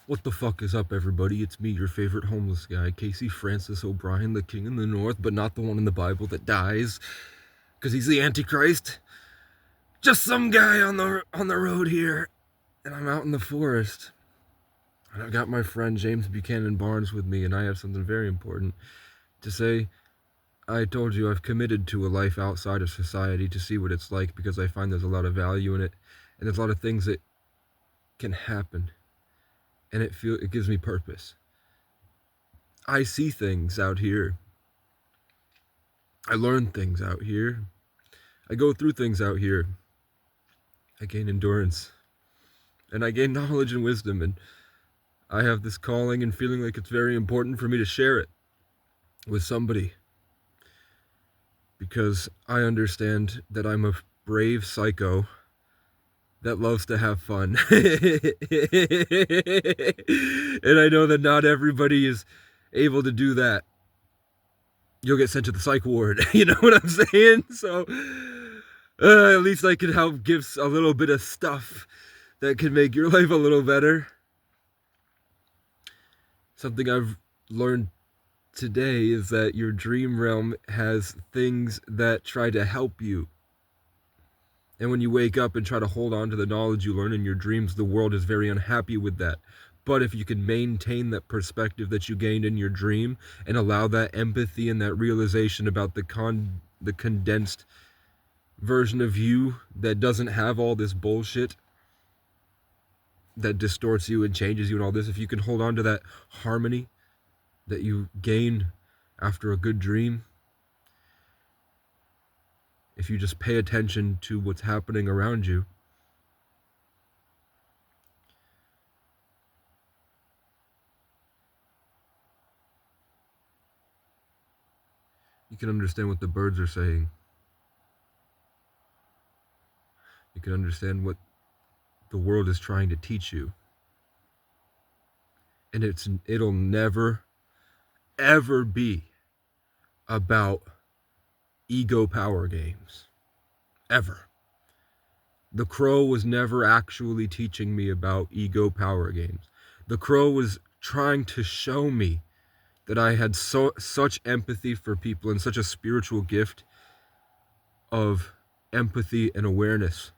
What the fuck is up, everybody? It's me, your favorite homeless guy, Casey Francis O'Brien, the king in the north, but not the one in the Bible that dies, because he's the Antichrist. Just some guy on the road here, and I'm out in the forest. And I've got my friend James Buchanan Barnes with me, and I have something very important to say. I told you I've committed to a life outside of society to see what it's like, because I find there's a lot of value in it, and there's a lot of things that can happen, and it gives me purpose. I see things out here. I learn things out here. I go through things out here. I gain endurance. And I gain knowledge and wisdom. And I have this calling and feeling like it's very important for me to share it with somebody. Because I understand that I'm a brave psycho that loves to have fun. And I know that not everybody is able to do that. You'll get sent to the psych ward. You know what I'm saying? So at least I can help give a little bit of stuff that can make your life a little better. Something I've learned today is that your dream realm has things that try to help you. And when you wake up and try to hold on to the knowledge you learn in your dreams, the world is very unhappy with that. But if you can maintain that perspective that you gained in your dream and allow that empathy and that realization about the condensed version of you that doesn't have all this bullshit that distorts you and changes you and all this, if you can hold on to that harmony that you gain after a good dream, if you just pay attention to what's happening around you, you can understand what the birds are saying. You can understand what the world is trying to teach you. And it'll never, ever be about ego power games. Ever. The Crow was never actually teaching me about ego power games. The Crow was trying to show me that I had such empathy for people and such a spiritual gift of empathy and awareness.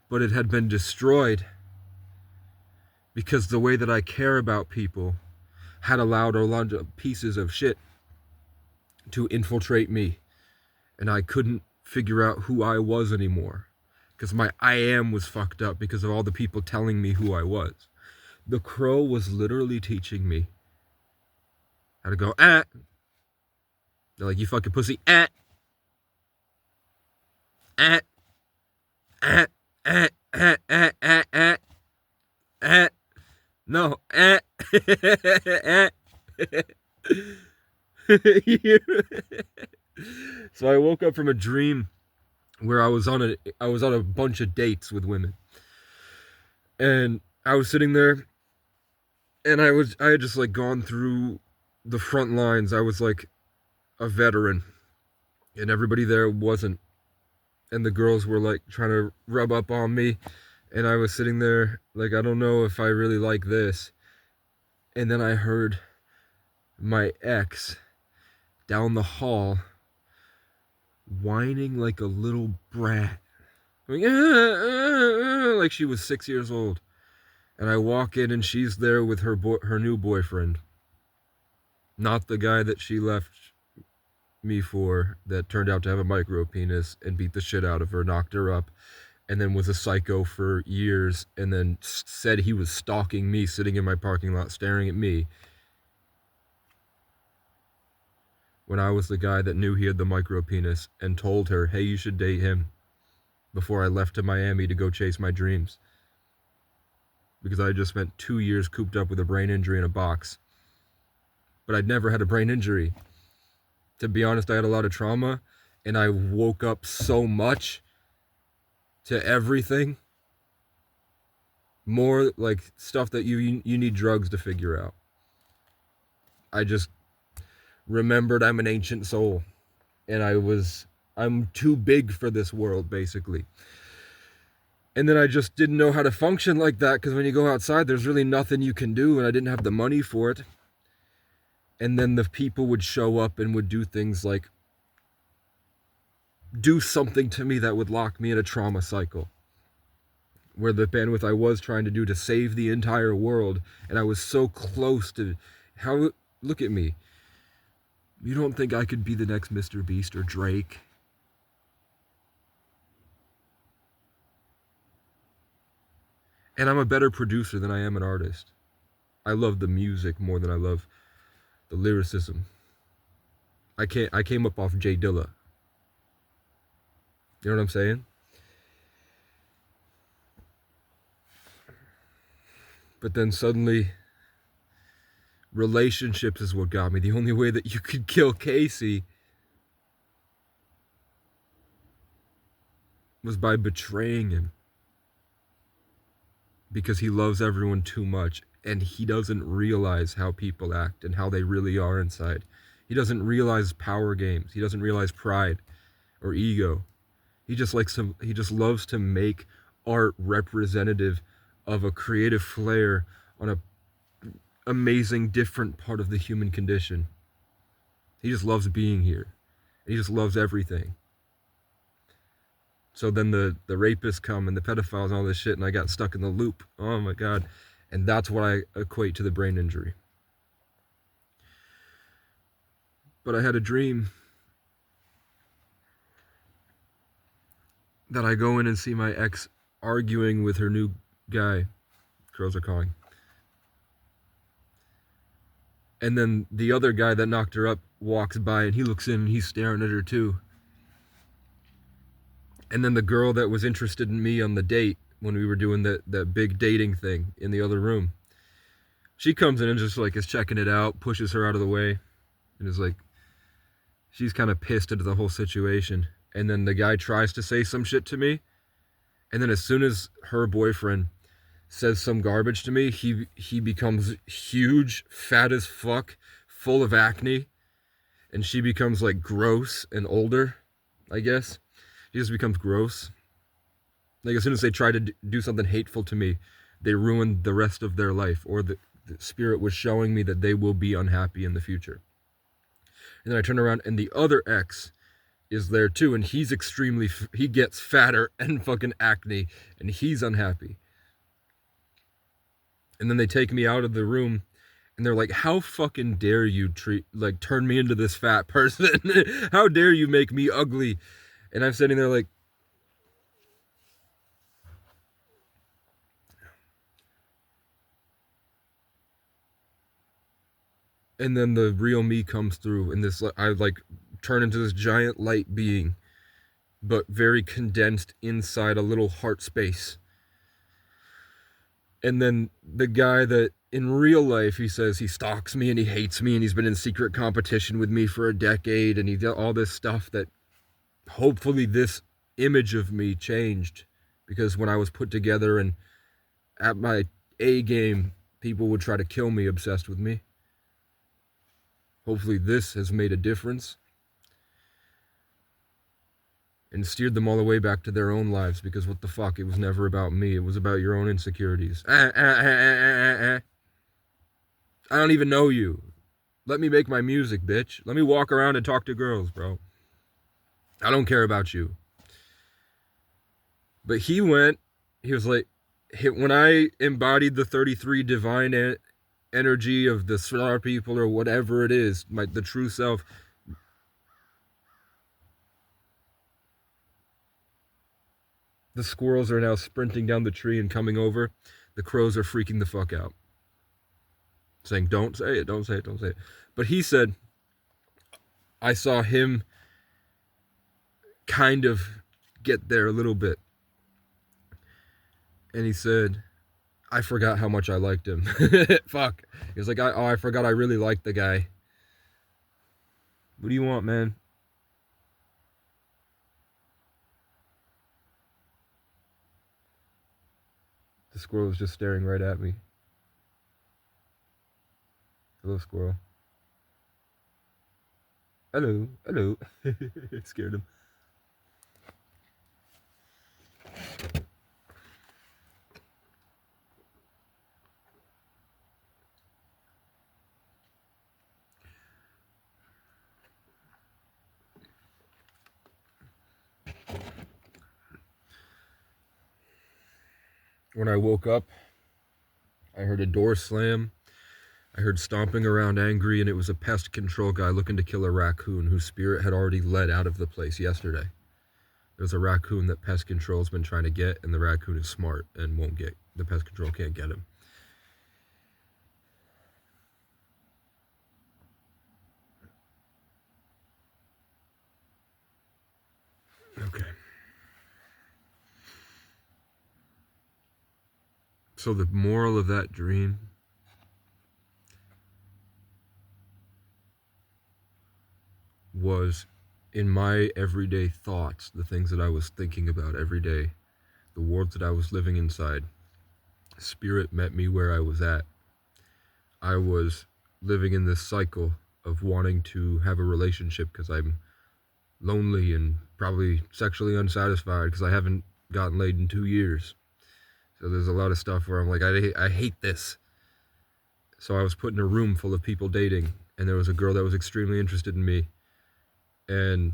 But it had been destroyed because the way that I care about people had allowed a lot of pieces of shit to infiltrate me. And I couldn't figure out who I was anymore. Because my I am was fucked up because of all the people telling me who I was. The Crow was literally teaching me how to go, They're like, you fucking pussy, ah. No, So I woke up from a dream where I was on a bunch of dates with women. And I was sitting there and I had just like gone through the front lines. I was like a veteran and everybody there wasn't. And the girls were like trying to rub up on me. And I was sitting there like, I don't know if I really like this. And then I heard my ex down the hall whining like a little brat. Like she was 6 years old. And I walk in and she's there with her new boyfriend. Not the guy that she left me for, that turned out to have a micro penis and beat the shit out of her, knocked her up, and then was a psycho for years, and then said he was stalking me, sitting in my parking lot staring at me, when I was the guy that knew he had the micro penis and told her, hey, you should date him, before I left to Miami to go chase my dreams. Because I had just spent 2 years cooped up with a brain injury in a box. But I'd never had a brain injury. To be honest, I had a lot of trauma, and I woke up so much to everything. More like stuff that you need drugs to figure out. I just remembered I'm an ancient soul, and I'm too big for this world, basically. And then I just didn't know how to function like that, because when you go outside, there's really nothing you can do, and I didn't have the money for it. And then the people would show up and would do things like do something to me that would lock me in a trauma cycle, where the bandwidth I was trying to do to save the entire world, and I was so close to how. Look at me. You don't think I could be the next Mr. Beast or Drake? And I'm a better producer than I am an artist. I love the music more than I love the lyricism. I came up off J Dilla. You know what I'm saying? But then suddenly, relationships is what got me. The only way that you could kill Casey was by betraying him, because he loves everyone too much, and he doesn't realize how people act and how they really are inside. He doesn't realize power games. He doesn't realize pride or ego. He just loves to make art representative of a creative flair on a amazing different part of the human condition. He just loves being here. He just loves everything. So then the rapists come and the pedophiles and all this shit, and I got stuck in the loop. Oh my God. And that's what I equate to the brain injury. But I had a dream that I go in and see my ex arguing with her new guy. Crows are calling. And then the other guy that knocked her up walks by, and he looks in and he's staring at her too. And then the girl that was interested in me on the date, when we were doing that big dating thing in the other room, she comes in and just like is checking it out, pushes her out of the way, and is like, she's kind of pissed at the whole situation. And then the guy tries to say some shit to me, and then as soon as her boyfriend says some garbage to me, he becomes huge, fat as fuck, full of acne, and she becomes like gross and older, I guess. She just becomes gross. Like as soon as they try to do something hateful to me, they ruin the rest of their life, or the spirit was showing me that they will be unhappy in the future. And then I turn around and the other ex is there too, and he's he gets fatter and fucking acne, and he's unhappy. And then they take me out of the room, and they're like, how fucking dare you turn me into this fat person? How dare you make me ugly? And I'm sitting there like, and then the real me comes through, and I like turn into this giant light being, but very condensed inside a little heart space. And then the guy that in real life, he says he stalks me and he hates me and he's been in secret competition with me for a decade, and he did all this stuff that hopefully this image of me changed, because when I was put together and at my A game, people would try to kill me, obsessed with me. Hopefully this has made a difference and steered them all the way back to their own lives, because what the fuck, it was never about me. It was about your own insecurities. I don't even know you. Let me make my music, bitch. Let me walk around and talk to girls, bro. I don't care about you. But he was like, when I embodied the 33 divine energy of the star people or whatever it is, the true self, the squirrels are now sprinting down the tree and coming over. The crows are freaking the fuck out, saying, don't say it, don't say it, don't say it. But he said, I saw him kind of get there a little bit. And he said, I forgot how much I liked him. Fuck. He was like, I forgot I really liked the guy. What do you want, man? The squirrel was just staring right at me. Hello, squirrel. Hello, hello. It scared him. When I woke up, I heard a door slam. I heard stomping around angry, and it was a pest control guy looking to kill a raccoon whose spirit had already led out of the place yesterday. There's a raccoon that pest control's been trying to get, and the raccoon is smart and won't get, the pest control can't get him. Okay. So the moral of that dream was, in my everyday thoughts, the things that I was thinking about every day, the world that I was living inside, spirit met me where I was at. I was living in this cycle of wanting to have a relationship because I'm lonely and probably sexually unsatisfied because I haven't gotten laid in 2 years. So there's a lot of stuff where I'm like, I hate this. So I was put in a room full of people dating, and there was a girl that was extremely interested in me, and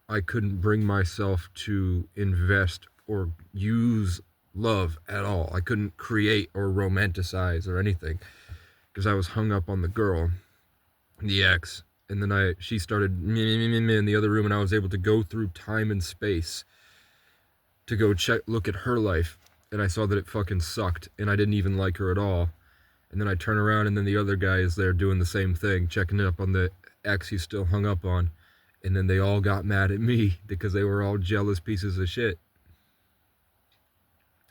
I couldn't bring myself to invest or use love at all. I couldn't create or romanticize or anything because I was hung up on the girl, the ex. And then she started in the other room, and I was able to go through time and space to go look at her life, and I saw that it fucking sucked, and I didn't even like her at all. And then I turn around, and then the other guy is there doing the same thing, checking up on the ex he's still hung up on. And then they all got mad at me because they were all jealous pieces of shit.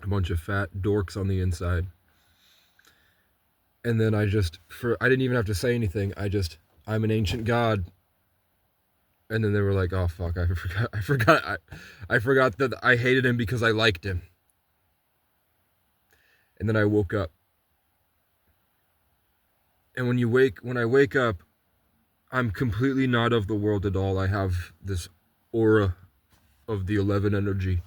A bunch of fat dorks on the inside. And then I didn't even have to say anything. I'm an ancient god. And then they were like, oh fuck, I forgot that I hated him because I liked him. And then I woke up. And when I wake up, I'm completely not of the world at all. I have this aura of the 11 energy,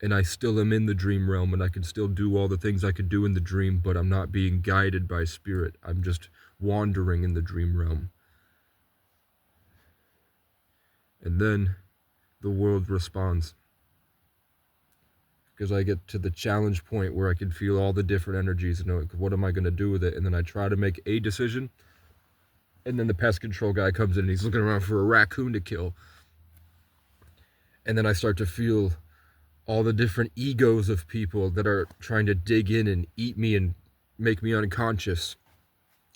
and I still am in the dream realm, and I can still do all the things I could do in the dream, but I'm not being guided by spirit. I'm just wandering in the dream realm. And then the world responds, because I get to the challenge point where I can feel all the different energies and know, what am I going to do with it? And then I try to make a decision, and then the pest control guy comes in and he's looking around for a raccoon to kill. And then I start to feel all the different egos of people that are trying to dig in and eat me and make me unconscious.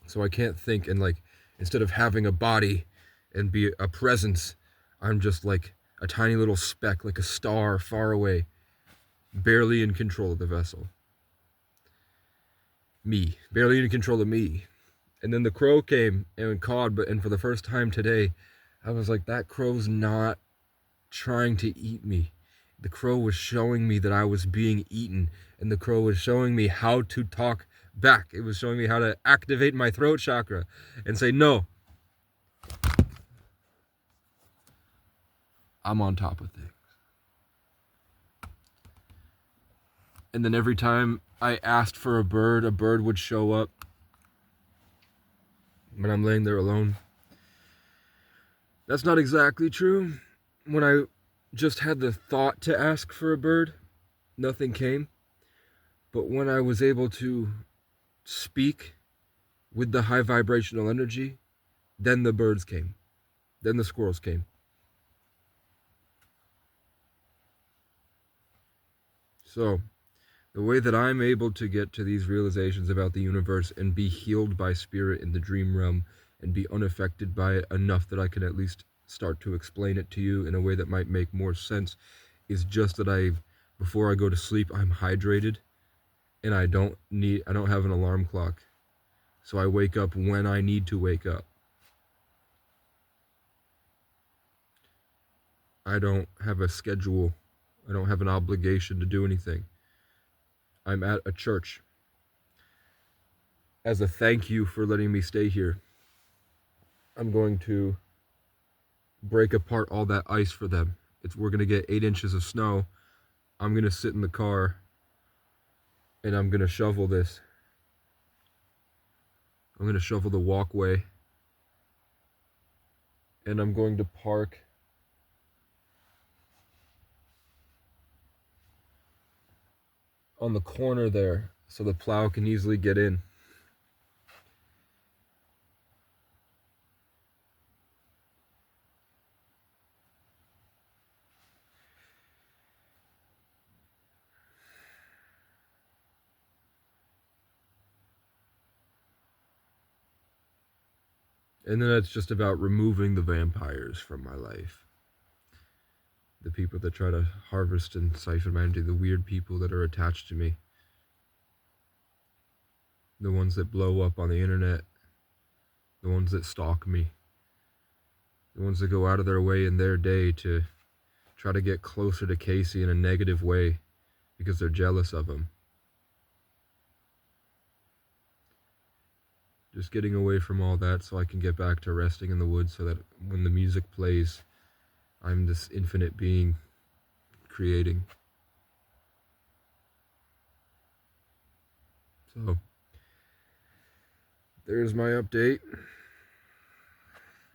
So I can't think, and like, instead of having a body and be a presence, I'm just like a tiny little speck, like a star far away, barely in control of the vessel. Me, barely in control of me. And then the crow came and cawed, and for the first time today, I was like, that crow's not trying to eat me. The crow was showing me that I was being eaten, and the crow was showing me how to talk back. It was showing me how to activate my throat chakra and say, no, I'm on top of things. And then every time I asked for a bird would show up when I'm laying there alone. That's not exactly true. When I just had the thought to ask for a bird, nothing came. But when I was able to speak with the high vibrational energy, then the birds came. Then the squirrels came. So, the way that I'm able to get to these realizations about the universe and be healed by spirit in the dream realm and be unaffected by it enough that I can at least start to explain it to you in a way that might make more sense is just that before I go to sleep, I'm hydrated, and I don't have an alarm clock. So I wake up when I need to wake up. I don't have a schedule. I don't have an obligation to do anything. I'm at a church. As a thank you for letting me stay here, I'm going to break apart all that ice for them. We're going to get 8 inches of snow. I'm going to sit in the car, and I'm going to shovel this. I'm going to shovel the walkway, and I'm going to park on the corner there so the plow can easily get in. And then it's just about removing the vampires from my life. The people that try to harvest and siphon my energy, the weird people that are attached to me. The ones that blow up on the internet. The ones that stalk me. The ones that go out of their way in their day to try to get closer to Casey in a negative way because they're jealous of him. Just getting away from all that so I can get back to resting in the woods so that when the music plays, I'm this infinite being creating. So, there's my update.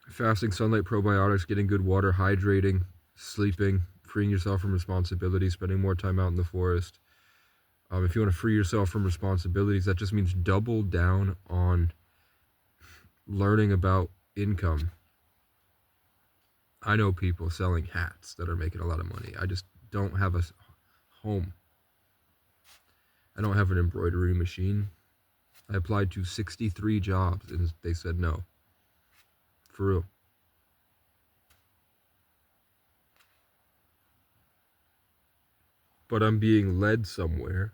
Fasting, sunlight, probiotics, getting good water, hydrating, sleeping, freeing yourself from responsibilities, spending more time out in the forest. If you want to free yourself from responsibilities, that just means double down on learning about income. I know people selling hats that are making a lot of money. I just don't have a home. I don't have an embroidery machine. I applied to 63 jobs and they said no. For real. But I'm being led somewhere.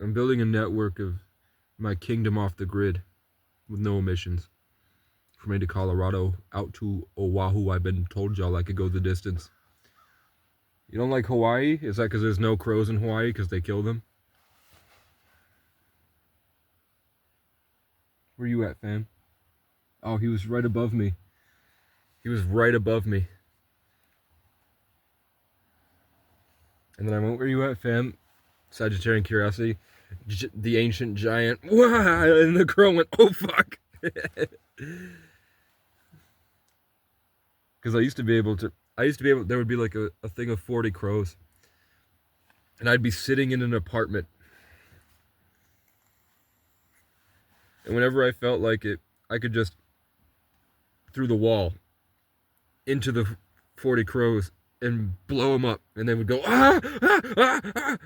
I'm building a network of my kingdom off the grid with no emissions. From Maine to Colorado, out to Oahu. I've been told y'all I could go the distance. You don't like Hawaii? Is that because there's no crows in Hawaii because they kill them? Where you at, fam? Oh, he was right above me. He was right above me. And then I went, where you at, fam? Sagittarian curiosity. The ancient giant. Wah! And the crow went, oh, fuck. Because I used to be able, there would be like a thing of 40 crows. And I'd be sitting in an apartment. And whenever I felt like it, I could just, through the wall, into the 40 crows and blow them up. And they would go, ah, ah, ah, ah.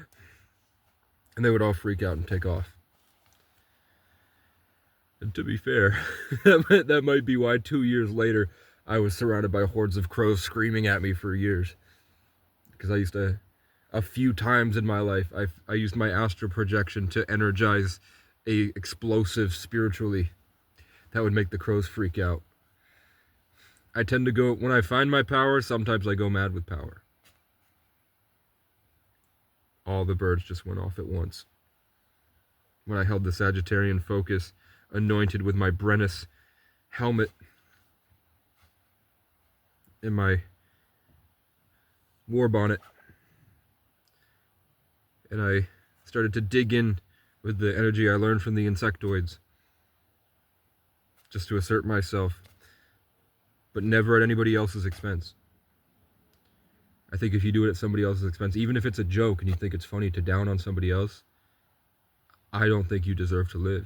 And they would all freak out and take off. And to be fair, that might be why 2 years later, I was surrounded by hordes of crows screaming at me for years. Because I used to, a few times in my life, I used my astral projection to energize a explosive spiritually that would make the crows freak out. I tend to go, when I find my power, sometimes I go mad with power. All the birds just went off at once. When I held the Sagittarian focus, anointed with my Brennus helmet and my war bonnet, and I started to dig in with the energy I learned from the insectoids, just to assert myself, but never at anybody else's expense. I think if you do it at somebody else's expense, even if it's a joke and you think it's funny to down on somebody else, I don't think you deserve to live.